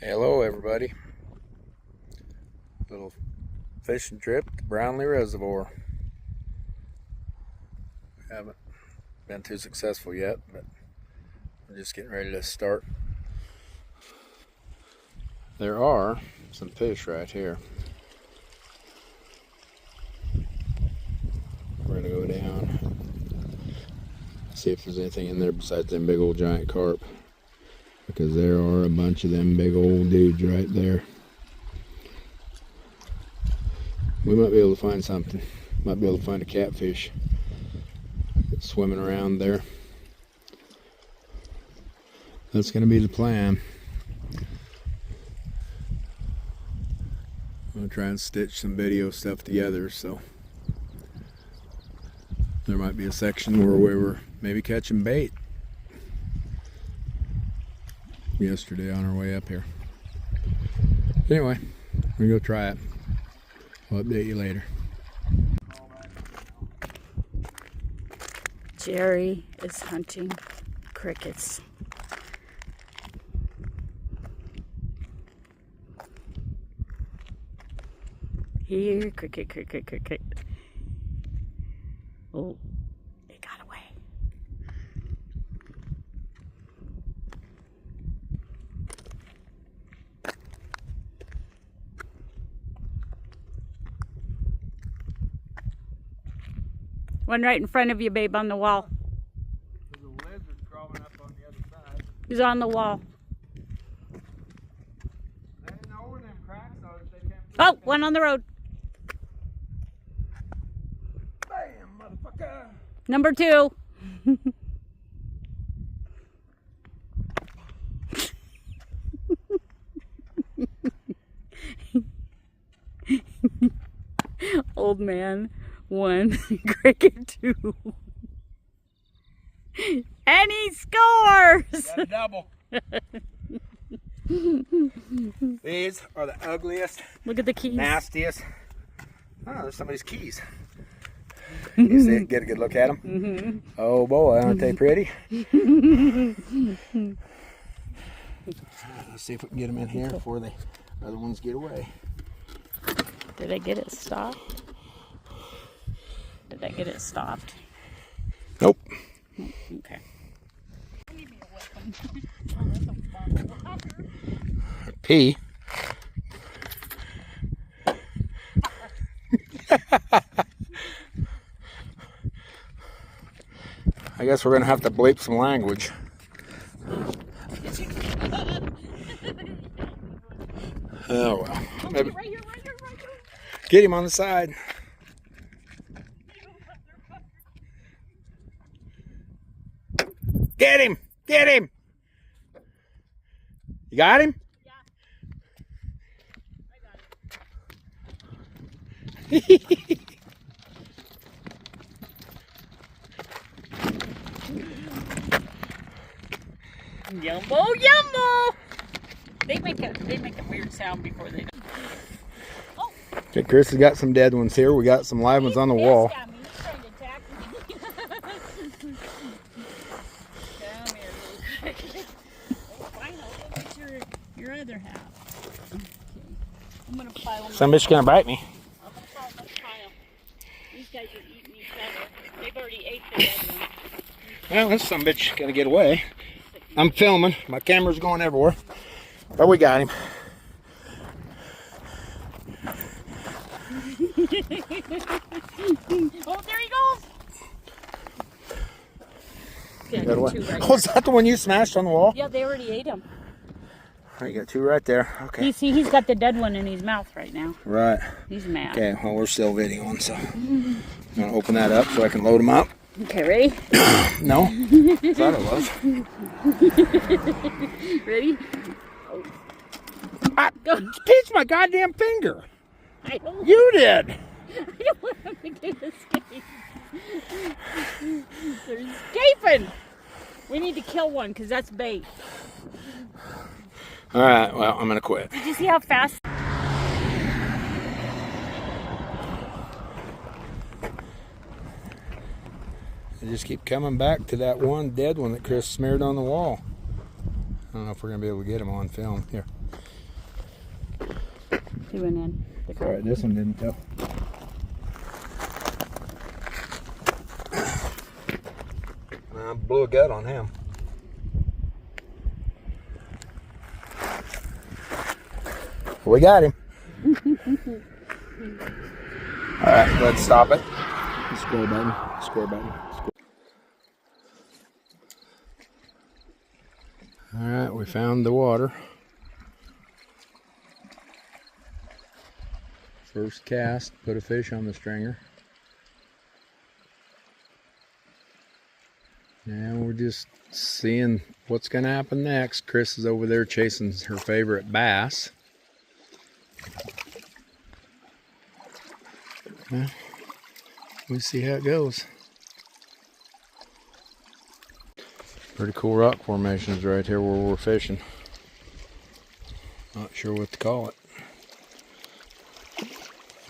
Hello everybody. Little fishing trip to Brownlee Reservoir. Haven't been too successful yet, but we're just getting ready to start. There are some fish right here. We're gonna go down, see if there's anything in there besides them big old giant carp, because there are a bunch of them big old dudes right there. We might be able to find something. Might be able to find a catfish that's swimming around there. That's going to be the plan. I'm going to try and stitch some video stuff together, so there might be a section where we were maybe catching bait yesterday on our way up here. Anyway, we're going to go try it. I'll update you later. Jerry is hunting crickets. Here, cricket, cricket, cricket. Oh, it got away. One right in front of you, babe, on the wall. There's a lizard crawling up on the other side. He's on the wall. They didn't know where them cracks are if they can't. Oh, one on the road. Bam, motherfucker! Number 2. Old man 1, cricket 2. And he scores! Got a double. These are the ugliest, Look at the keys. nastiest. Oh, there's somebody's keys. You see it? Get a good look at them. Mm-hmm. Oh boy, aren't they pretty? Let's see if we can get them in here before the other ones get away. Did I get it stopped? Did I get it stopped? Nope. Okay. Pee. I guess we're gonna have to bleep some language. Oh well. Maybe. Right here. Get him on the side. Get him! Get him! You got him? Yeah. I got it. Yumbo, yumbo! They make a weird sound before they do. Oh, Okay, Chris has got some dead ones here. We got some live ones on the wall. He's trying to attack me. Come here, little cricket. Oh, fine, I'll go get your other half. Okay. I'm gonna pile them. Some bitch gonna bite me. I'm gonna pile. These guys are eating each other. They've already ate the dead one. Well, this some bitch gonna get away. I'm filming. My camera's going everywhere. But we got him. Oh, there he goes! Yeah, Got away. two right Oh, is that the one you smashed on the wall? Yeah, they already ate him. Oh, you got 2 right there. Okay. He's got the dead one in his mouth right now. Right. He's mad. Okay, well, we're still videoing, so I'm gonna open that up so I can load them up. Okay, ready? No? Thought it was. Ready? I pinched my goddamn finger. I don't, You did. I don't want him to get escaped. They're escaping. We need to kill one because that's bait. All right, well, I'm gonna quit. Did you see how fast? They just keep coming back to that one dead one that Chris smeared on the wall. I don't know if we're gonna be able to get him on film. Here, He went in. All right, this one didn't tell. I blew a gut on him. We got him. All right, let's stop it. Square button. Square button. All right, we found the water. First cast, put a fish on the stringer. And we're just seeing what's going to happen next. Chris is over there chasing her favorite bass. Yeah, we'll see how it goes. Pretty cool rock formations right here where we're fishing. Not sure what to call it. I'm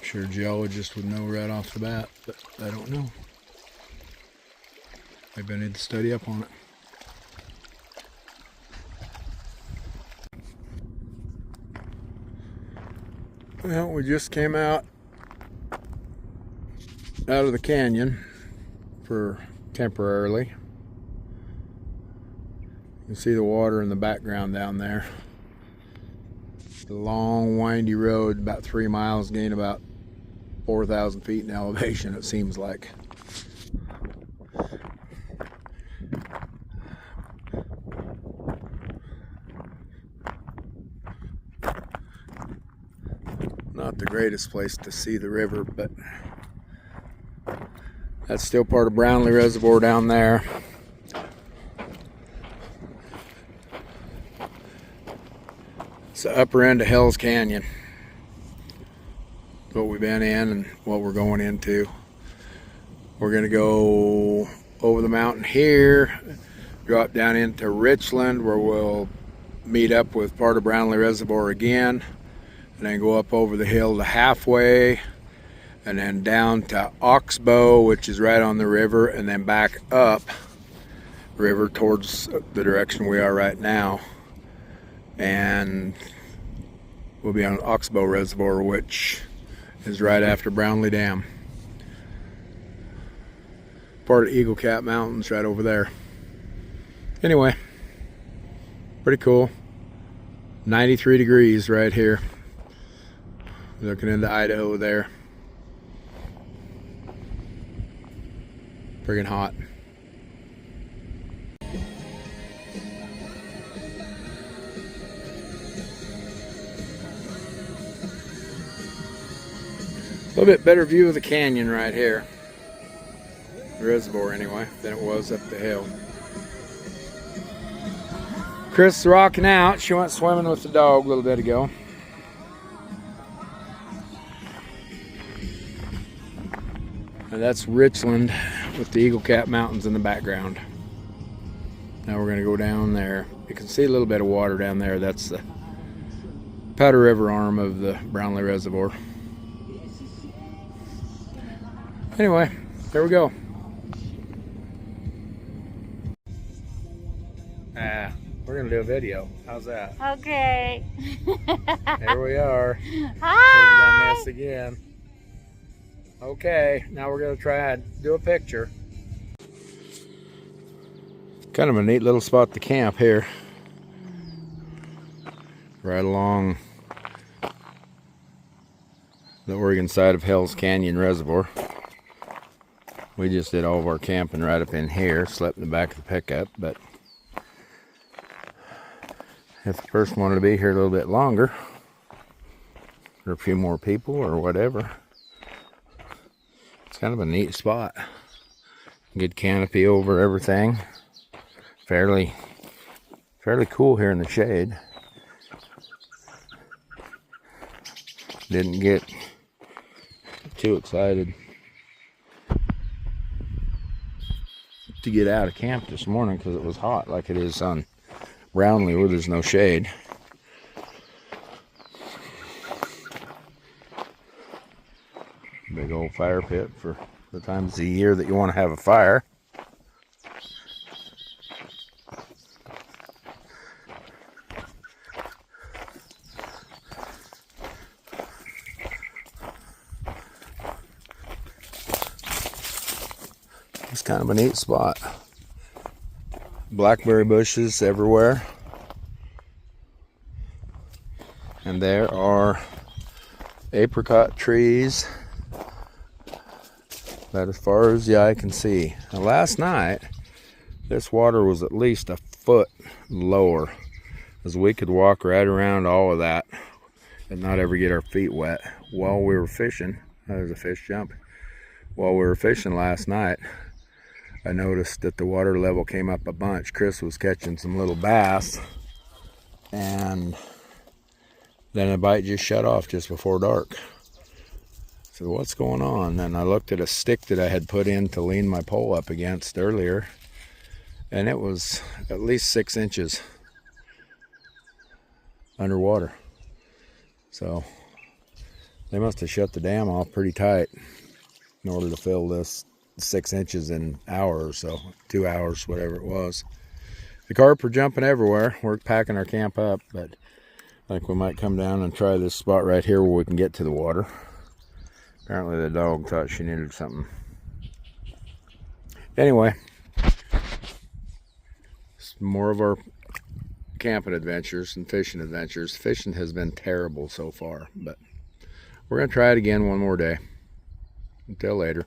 sure a geologist would know right off the bat, but I don't know. Maybe I need to study up on it. Well, we just came out of the canyon for temporarily. You can see the water in the background down there. It's a long, windy road, about 3 miles, gain about 4,000 feet in elevation, it seems like. Not the greatest place to see the river, but that's still part of Brownlee Reservoir down there. It's the upper end of Hell's Canyon. What we've been in and what we're going into. We're going to go over the mountain here, drop down into Richland where we'll meet up with part of Brownlee Reservoir again, and then go up over the hill to halfway, and then down to Oxbow, which is right on the river, and then back up river towards the direction we are right now. And we'll be on Oxbow Reservoir, which is right after Brownlee Dam. Part of Eagle Cap Mountains right over there. Anyway, pretty cool. 93 degrees right here. Looking into Idaho there. Friggin' hot. A little bit better view of the canyon right here. The reservoir anyway, than it was up the hill. Chris is rocking out. She went swimming with the dog a little bit ago. And that's Richland with the Eagle Cap Mountains in the background. Now we're going to go down there. You can see a little bit of water down there. That's the Powder River arm of the Brownlee Reservoir. Anyway, there we go. We're gonna do a video. How's that? Okay. Here we are. Hi. We've done this again. Okay, now we're gonna try and do a picture. Kind of a neat little spot to camp here. Right along the Oregon side of Hell's Canyon Reservoir. We just did all of our camping right up in here, slept in the back of the pickup, but if the person wanted to be here a little bit longer, or a few more people or whatever, it's kind of a neat spot. Good canopy over everything. Fairly cool here in the shade. Didn't get too excited to get out of camp this morning because it was hot like it is on Brownlee where there's no shade. Big old fire pit for the times of the year that you want to have a fire. It's kind of a neat spot. Blackberry bushes everywhere. And there are apricot trees that as far as the eye can see. Now, last night, this water was at least a foot lower, as we could walk right around all of that and not ever get our feet wet while we were fishing. There's a fish jump. While we were fishing last night, I noticed that the water level came up a bunch. Chris was catching some little bass, and then the bite just shut off just before dark. So what's going on? And I looked at a stick that I had put in to lean my pole up against earlier, and it was at least 6 inches underwater. So they must have shut the dam off pretty tight in order to fill this 6 inches in an hour or so, 2 hours, whatever it was. The carp are jumping everywhere. We're packing our camp up, but I think we might come down and try this spot right here where we can get to the water. Apparently the dog thought she needed something. Anyway, it's more of our camping adventures and fishing adventures. Fishing has been terrible so far, but we're going to try it again one more day. Until later.